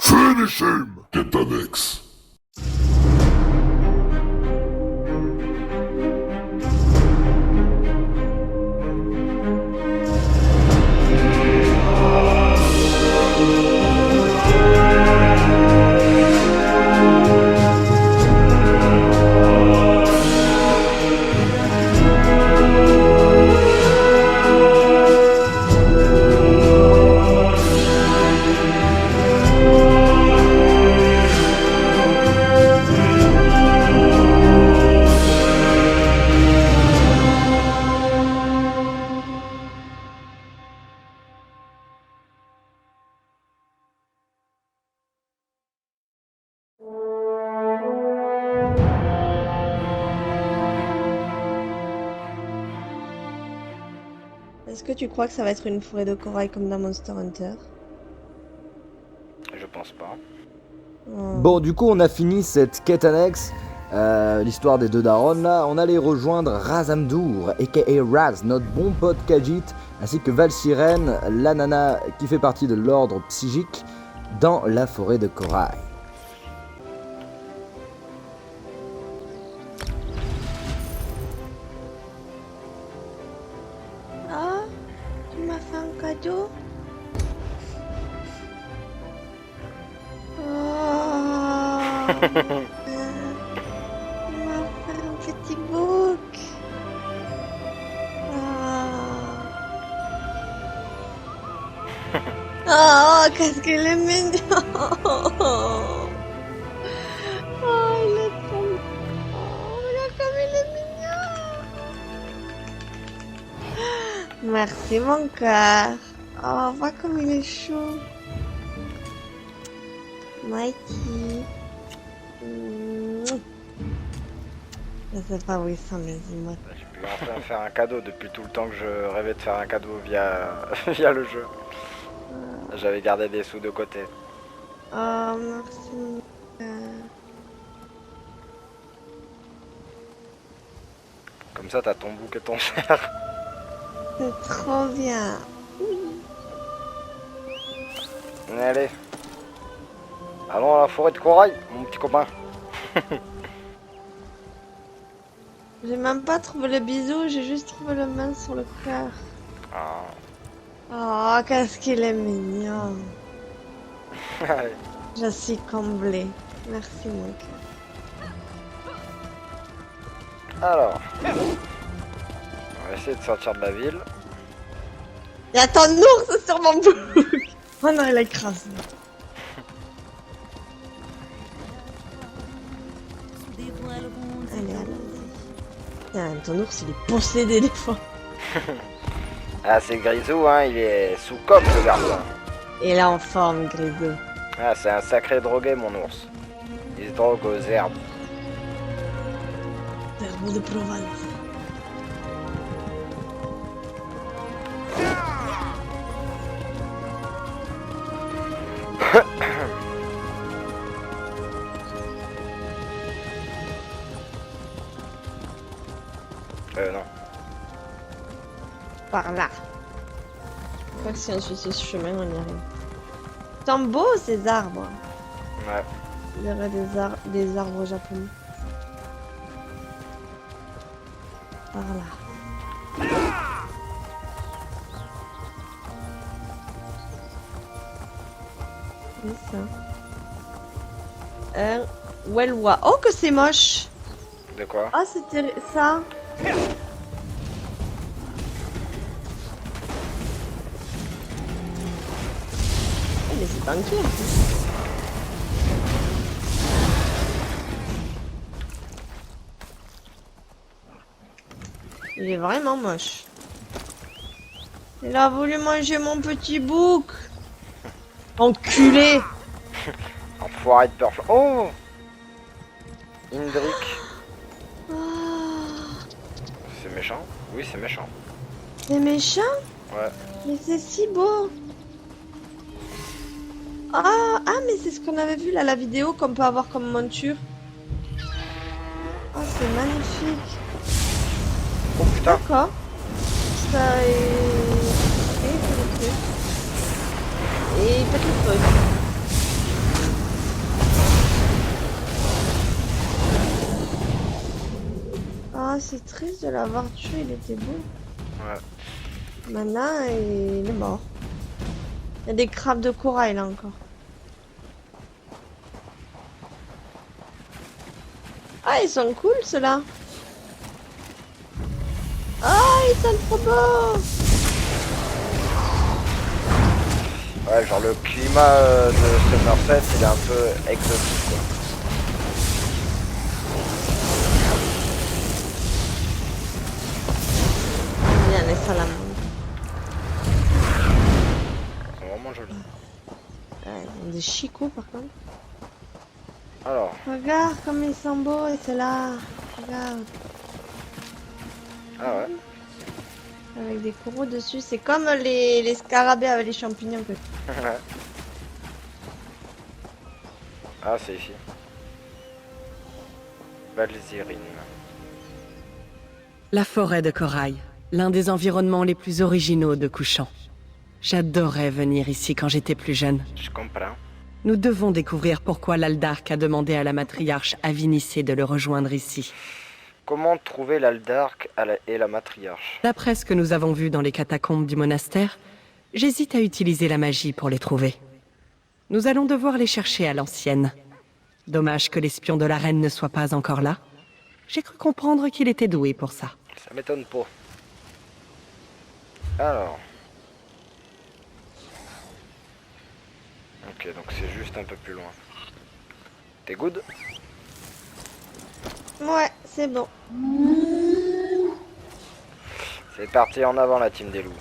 Finish him! Get the next. Est-ce que tu crois que ça va être une forêt de corail comme dans Monster Hunter? Je pense pas. Bon, du coup, on a fini cette quête annexe, l'histoire des deux darons là. On allait rejoindre Razamdour, aka Raz, notre bon pote Khajiit, ainsi que Valsirène, la nana qui fait partie de l'ordre psychique, dans la forêt de corail. Ah, tu m'as fait un cadeau? Oh, tu m'as fait un petit bouc. Oh, qu'est-ce qu'il est mignon. Oh, il est trop mignon. Oh, regarde comme il est mignon. Merci mon cœur. Oh, vois comme il est chou. Mikey. Je sais pas où ils sont les emotes. J'ai pu enfin faire un cadeau depuis tout le temps que je rêvais de faire un cadeau via, via le jeu. J'avais gardé des sous de côté. Oh, merci mon cœur. Comme ça, t'as ton bouc et ton cerf. C'est trop bien. Allez. Allons à la forêt de corail, mon petit copain. J'ai même pas trouvé le bisou, j'ai juste trouvé le main sur le cœur. Ah. Oh, qu'est-ce qu'il est mignon. Allez. Je suis comblée. Merci mon cœur. Alors. On va essayer de sortir de la ville. Il y a ton ours sur mon bouc. Oh non, il écrase. Allez, allons-y. Putain, ton ours, il est possédé des fois. Ah, c'est Grisou, hein, il est sous coque, le garçon. Il est en forme, Grisou. Ah, c'est un sacré drogué, mon ours. Il se drogue aux herbes. Terme de Provence. Non. Par là. Je crois que si on suit ce chemin, on y arrive. C'est beau ces arbres. Ouais. Il y aurait des arbres japonais. Par là. C'est ça. Un Welwa. Oh que c'est moche. De quoi? Ah c'était ça. Oh, mais c'est tanké en plus. Il est vraiment moche. Il a voulu manger mon petit bouc. Enculé. Enfoiré de peur. Oh! Indrik. Ah, C'est méchant? Oui, c'est méchant. c'est méchant. Ouais. Mais c'est si beau. Ah, mais c'est ce qu'on avait vu là, la vidéo qu'on peut avoir comme monture. Oh, c'est magnifique. Oh putain. D'accord. Ça est... faites le feu. Ah, c'est triste de l'avoir tué, il était beau. Ouais. Maintenant, il est mort. Il y a des crabes de corail là encore. Ah, ils sont cool ceux-là. Ah, ils sont trop beaux. Ouais, genre le climat de Somerset, il est un peu exotique, quoi. J'aime bien les salamandres. Ils sont vraiment jolis. Ouais, ils ont des chicots par contre. Alors, Regarde comme ils sont beaux et c'est là. Regarde. ah ouais. Avec des coraux dessus. C'est comme les scarabées avec les champignons. Que... Ah, c'est ici. Valzirine. La forêt de corail, l'un des environnements les plus originaux de Couchant. J'adorais venir ici quand j'étais plus jeune. Je comprends. Nous devons découvrir pourquoi l'Aldark a demandé à la matriarche Avinicée de le rejoindre ici. Comment trouver l'Aldark et la matriarche? D'après ce que nous avons vu dans les catacombes du monastère, j'hésite à utiliser la magie pour les trouver. Nous allons devoir les chercher à l'ancienne. Dommage que l'espion de la reine ne soit pas encore là. J'ai cru comprendre qu'il était doué pour ça. Ça m'étonne pas. Alors. Ok, donc c'est juste un peu plus loin. T'es good? Ouais, c'est bon. C'est parti en avant la team des loups.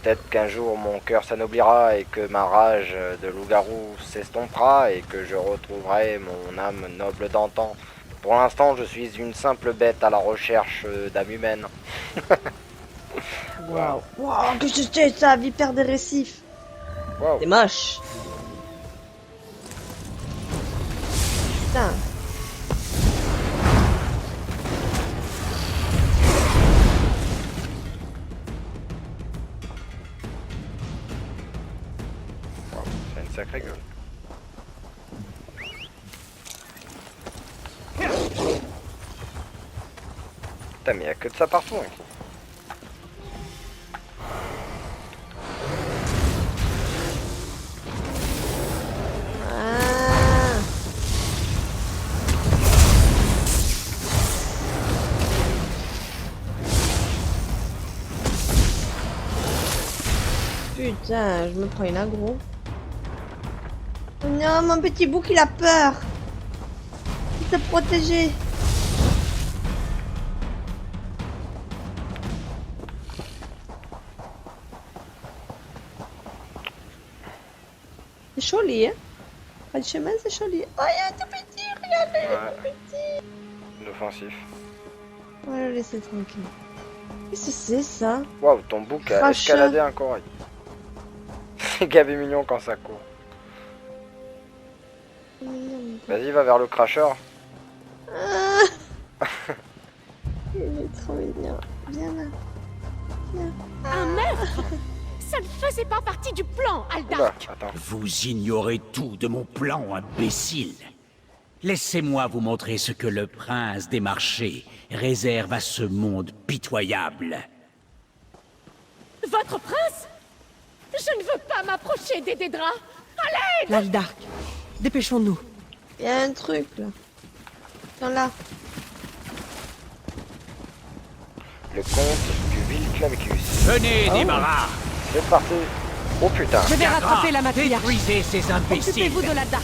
Peut-être qu'un jour mon cœur s'anoblira et que ma rage de loup-garou s'estompera et que je retrouverai mon âme noble d'antan. Pour l'instant, je suis une simple bête à la recherche d'âme humaine. Waouh. Waouh, que c'est ça, vipère des récifs. Wow. C'est moche. Putain. C'est une sacrée gueule. Putain, mais y a que de ça partout. Hein. Ah. Putain, je me prends une aggro. Oh non, mon petit bouc, il a peur. Il t'a protégé. C'est joli, hein? Pas de chemin, c'est joli. Oh, il y a un tout petit, regardez, il est tout petit. Inoffensif. On va le laisser tranquille. Qu'est-ce que c'est ça? Waouh, ton bouc a Crachat. escaladé un corail. C'est gavé mignon quand ça court. Vas-y, va vers le cracheur. Ah. Il est trop mignon. Viens là. Viens. Un meurtre? Ça ne faisait pas partie du plan, Oula, Aldark. attends. Vous ignorez tout de mon plan, imbécile. Laissez-moi vous montrer ce que le prince des marchés réserve à ce monde pitoyable. Votre prince? Je ne veux pas m'approcher des Dédras. Allez! L'Aldark, dépêchons-nous. Il y a un truc là. Viens là. Le comte du Vilclavicus. Venez, débarras. C'est parti. Oh putain. Je vais rattraper la matriarche. Détruisez ces imbéciles. Occupez-vous de l'Aldark.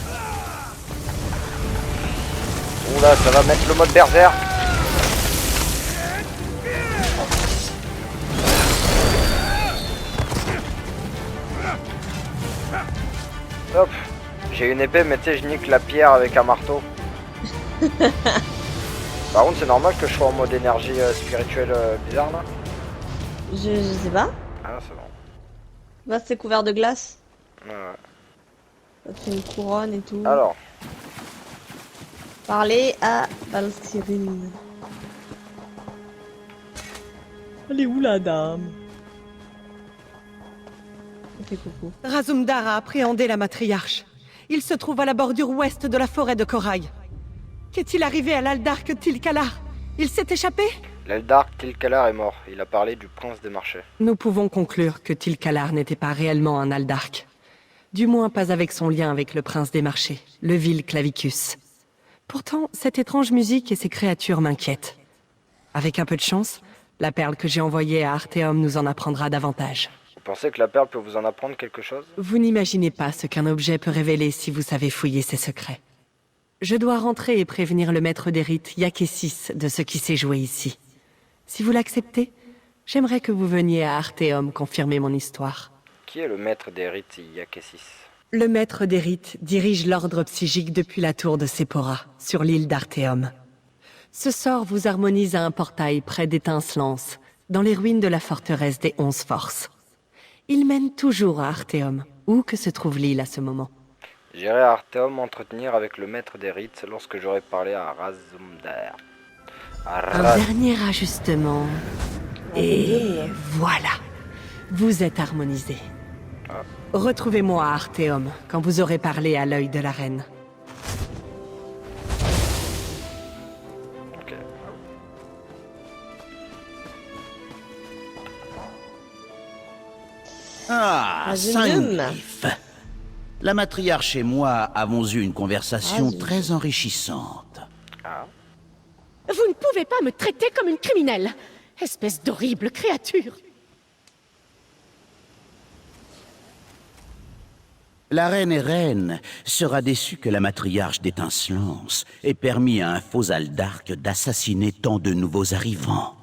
Oula, ça va mettre le mode berserk. Hop. J'ai une épée, mais tu sais, je nique la pierre avec un marteau. Par contre, c'est normal que je sois en mode énergie spirituelle bizarre là. Je sais pas. Ah, c'est bon. Bah, c'est couvert de glace. Ouais, ouais. Ça fait une couronne et tout. Alors, Parler à Valcyrine. Elle est où la dame? fait coucou. Razumdar a appréhendé la matriarche. Il se trouve à la bordure ouest de la forêt de corail. Qu'est-il arrivé à l'Aldarque Tilkalar? Il s'est échappé? L'Eldark Tilkalar est mort. Il a parlé du prince des marchés. Nous pouvons conclure que Tilkalar n'était pas réellement un Aldarque. Du moins pas avec son lien avec le prince des marchés, le vil Clavicus. Pourtant, cette étrange musique et ces créatures m'inquiètent. Avec un peu de chance, la perle que j'ai envoyée à Arthéum nous en apprendra davantage. Vous pensez que la perle peut vous en apprendre quelque chose? Vous n'imaginez pas ce qu'un objet peut révéler si vous savez fouiller ses secrets. Je dois rentrer et prévenir le maître des rites, Yakessis, de ce qui s'est joué ici. Si vous l'acceptez, j'aimerais que vous veniez à Arthéum confirmer mon histoire. Qui est le maître des rites Yakessis? Le maître des rites dirige l'ordre psychique depuis la tour de Sephora, sur l'île d'Arthéum. Ce sort vous harmonise à un portail près d'Étincelance, dans les ruines de la forteresse des 11 forces. Il mène toujours à Arthéum, où que se trouve l'île à ce moment. J'irai à Arthéum m'entretenir avec le maître des rites lorsque j'aurai parlé à Razumdar. Un dernier ajustement. Et voilà. Vous êtes harmonisés. Retrouvez-moi à Arthéum quand vous aurez parlé à l'œil de la reine. Ok. Ah, Azunum. Saint-Griffe. La matriarche et moi avons eu une conversation très enrichissante. Ah. Vous ne pouvez pas me traiter comme une criminelle. Espèce d'horrible créature. La reine et reine sera déçue que la matriarche d'Étincelance ait permis à un faux Aldarque d'assassiner tant de nouveaux arrivants.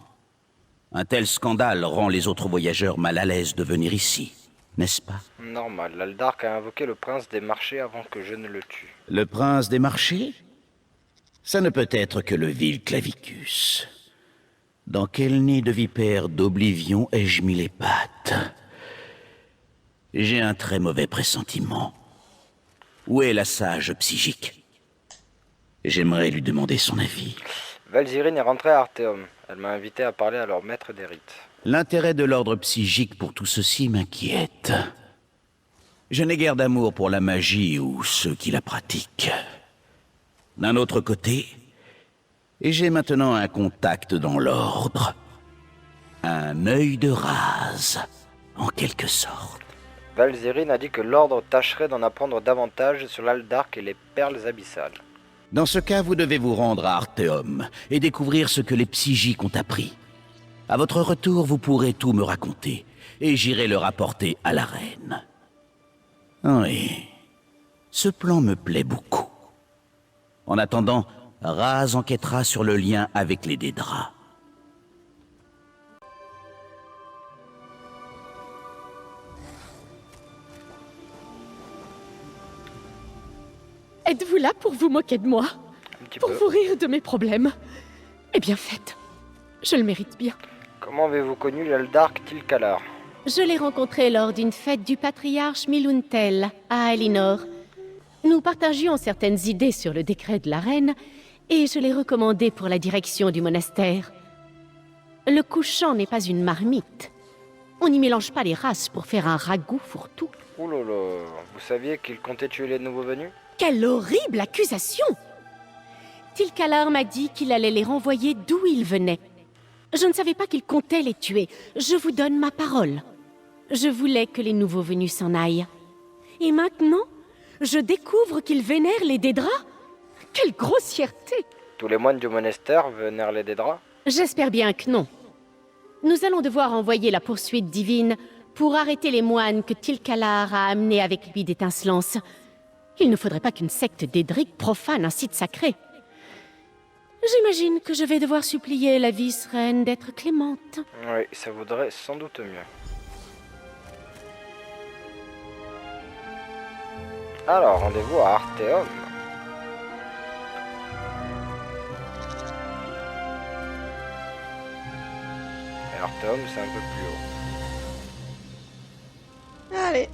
Un tel scandale rend les autres voyageurs mal à l'aise de venir ici, n'est-ce pas? Normal, l'Aldark a invoqué le prince des marchés avant que je ne le tue. Le prince des marchés? Ça ne peut être que le vil Clavicus. Dans quel nid de vipère d'oblivion ai-je mis les pattes? J'ai un très mauvais pressentiment. Où est la sage psychique? J'aimerais lui demander son avis. Valzyrine est rentrée à Arthéum. Elle m'a invité à parler à leur maître des rites. L'intérêt de l'ordre psychique pour tout ceci m'inquiète. Je n'ai guère d'amour pour la magie ou ceux qui la pratiquent. D'un autre côté, j'ai maintenant un contact dans l'ordre. Un œil de rase, en quelque sorte. Valzyrine a dit que l'ordre tâcherait d'en apprendre davantage sur l'Aldark et les perles abyssales. Dans ce cas, vous devez vous rendre à Arthéum et découvrir ce que les psychiques ont appris. À votre retour, vous pourrez tout me raconter, et j'irai le rapporter à la reine. Oui, ce plan me plaît beaucoup. En attendant, Raz enquêtera sur le lien avec les Dédras. Êtes-vous là pour vous moquer de moi? Un petit Pour peu. vous rire de mes problèmes? Eh bien faites. Je le mérite bien. Comment avez-vous connu l'Aldark Tilkalar? Je l'ai rencontré lors d'une fête du patriarche Miluntel, à Elinor. Nous partagions certaines idées sur le décret de la reine, et je l'ai recommandé pour la direction du monastère. Le couchant n'est pas une marmite. On n'y mélange pas les races pour faire un ragoût fourre-tout. Ouh là là, vous saviez qu'il comptait tuer les nouveaux venus? Quelle horrible accusation! Tilkalar m'a dit qu'il allait les renvoyer d'où ils venaient. Je ne savais pas qu'il comptait les tuer. Je vous donne ma parole. Je voulais que les nouveaux venus s'en aillent. Et maintenant, je découvre qu'ils vénèrent les Dédras? Quelle grossièreté! Tous les moines du monastère vénèrent les Dédras? J'espère bien que non. Nous allons devoir envoyer la poursuite divine pour arrêter les moines que Tilkalar a amenés avec lui d'Étincelance. Il ne faudrait pas qu'une secte dédrique profane un site sacré. J'imagine que je vais devoir supplier la vice-reine d'être clémente. Oui, ça vaudrait sans doute mieux. Alors, rendez-vous à Arthéum. Et Arthéum, c'est un peu plus haut. Allez.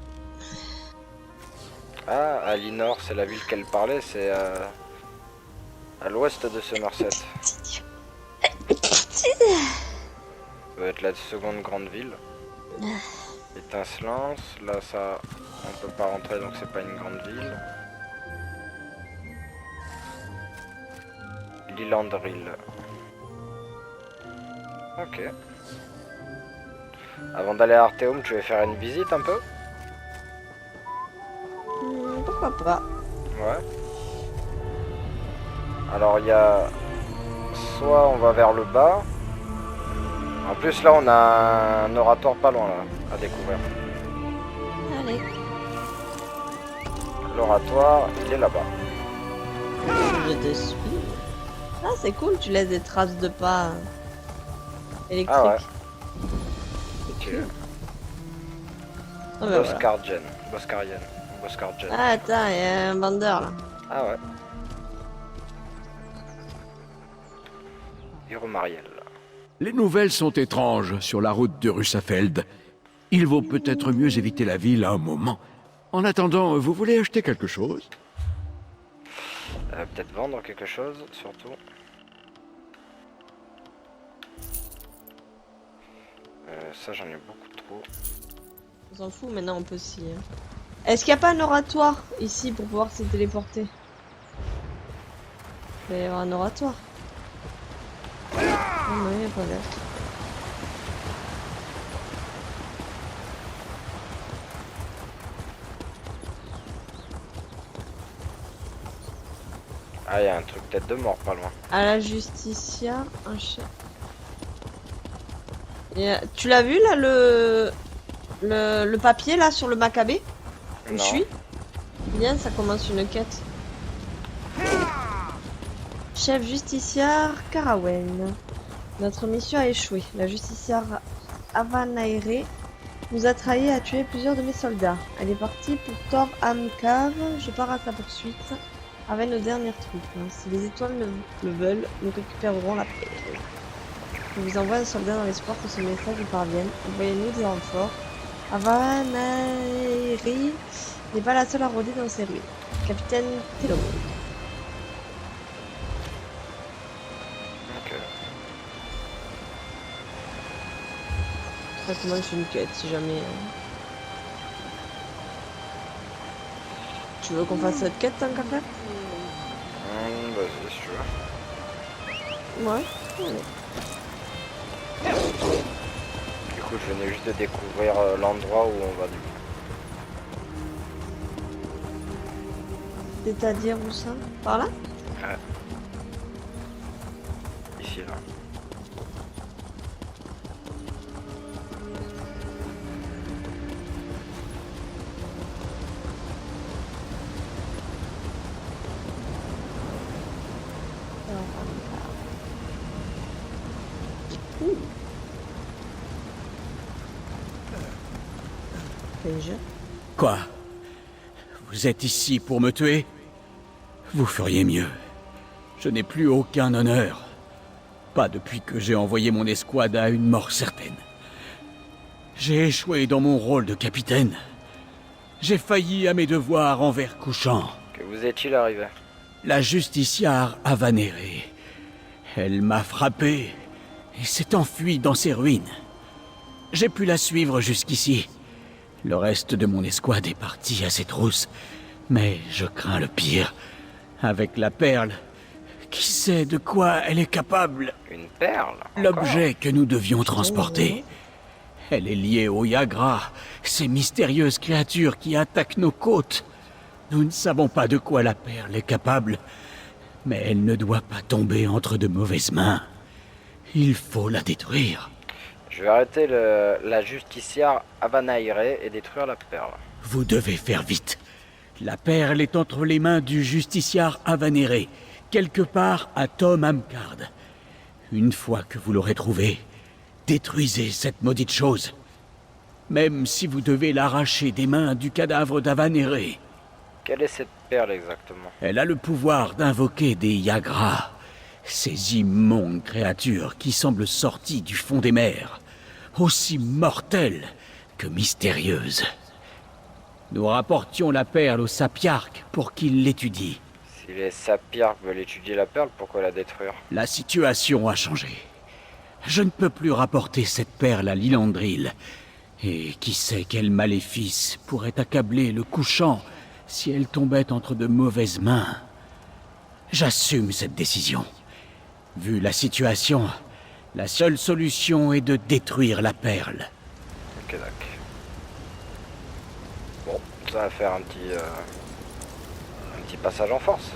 Ah, Alinor, c'est la ville qu'elle parlait, c'est à l'ouest de Somerset. Ça doit être la seconde grande ville. Étincelance, là ça on peut pas rentrer donc c'est pas une grande ville. Lilandril. Ok. Avant d'aller à Artheum, tu veux faire une visite un peu? Pourquoi pas? Ouais. Alors il y a... Soit on va vers le bas. En plus là on a un oratoire pas loin là à découvrir. Allez. L'oratoire il est là-bas. Je te suis. Ah, c'est cool, tu laisses des traces de pas électriques. Ah ouais. C'est cool. Ah, bah, voilà. Boscardienne. Boscarienne. Boscardienne. Ah, attends, il y a un vendeur là. Ah ouais. Hiromariel. Les nouvelles sont étranges sur la route de Russafeld. Il vaut peut-être mieux éviter la ville à un moment. En attendant, vous voulez acheter quelque chose? Peut-être vendre quelque chose, surtout. Ça j'en ai beaucoup trop. On s'en fout, maintenant on peut s'y... Est-ce qu'il n'y a pas un oratoire ici pour pouvoir se téléporter? Il va y avoir un oratoire. Oh non, il n'y a pas l'air. Ah, il y a un truc tête de mort pas loin. À la Justicia, un chat. Tu l'as vu là le papier là sur le Maccabée? Où je suis? Bien, ça commence une quête. Chef justiciar Karawen. Notre mission a échoué. La justiciar Avanaere nous a trahi et a tué plusieurs de mes soldats. Elle est partie pour Thor Amkar. Je pars à sa poursuite avec nos dernières troupes. Si les étoiles le veulent, nous récupérerons la paix. Je vous envoie un soldat dans l'espoir que ce message vous parvienne. Envoyez-nous des renforts. Avanaeri n'est pas la seule à rôder dans ces ruines. Capitaine Telomon. Ok. Ça commence une quête si jamais. Tu veux qu'on fasse cette quête tant qu'à faire? Vas-y, si tu veux. Ouais. Allez. Du coup, je venais juste de découvrir l'endroit où on va du coup. C'est-à-dire où ça? Par là? Ouais. Ici, là. Quoi? Vous êtes ici pour me tuer? Vous feriez mieux. Je n'ai plus aucun honneur. Pas depuis que j'ai envoyé mon escouade à une mort certaine. J'ai échoué dans mon rôle de capitaine. J'ai failli à mes devoirs envers Couchant. Que vous est-il arrivé? La justicière Avanéré. Elle m'a frappé et s'est enfuie dans ses ruines. J'ai pu la suivre jusqu'ici. Le reste de mon escouade est parti à ses trousses. Mais je crains le pire. Avec la perle, qui sait de quoi elle est capable? Une perle? L'objet que nous devions transporter. Elle est liée au Yagra, ces mystérieuses créatures qui attaquent nos côtes. Nous ne savons pas de quoi la perle est capable, mais elle ne doit pas tomber entre de mauvaises mains. Il faut la détruire. Je vais arrêter la justicière Avanaire et détruire la perle. Vous devez faire vite. La perle est entre les mains du justiciar Avanéré, quelque part à Tom Amkard. Une fois que vous l'aurez trouvée, détruisez cette maudite chose. Même si vous devez l'arracher des mains du cadavre d'Avanéré. Quelle est cette perle exactement? Elle a le pouvoir d'invoquer des Yagras, ces immondes créatures qui semblent sorties du fond des mers, aussi mortelles que mystérieuses. Nous rapportions la perle au Sapiarque pour qu'il l'étudie. Si les Sapiarques veulent étudier la perle, pourquoi la détruire? La situation a changé. Je ne peux plus rapporter cette perle à Lilandril, Et qui sait quel maléfice pourrait accabler le couchant si elle tombait entre de mauvaises mains. J'assume cette décision. Vu la situation, la seule solution est de détruire la perle. Ok, d'accord. Bon, ça va faire un petit passage en force.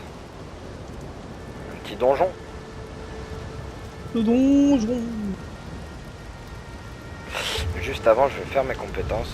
Un petit donjon. Le donjon. Juste avant, je vais faire mes compétences.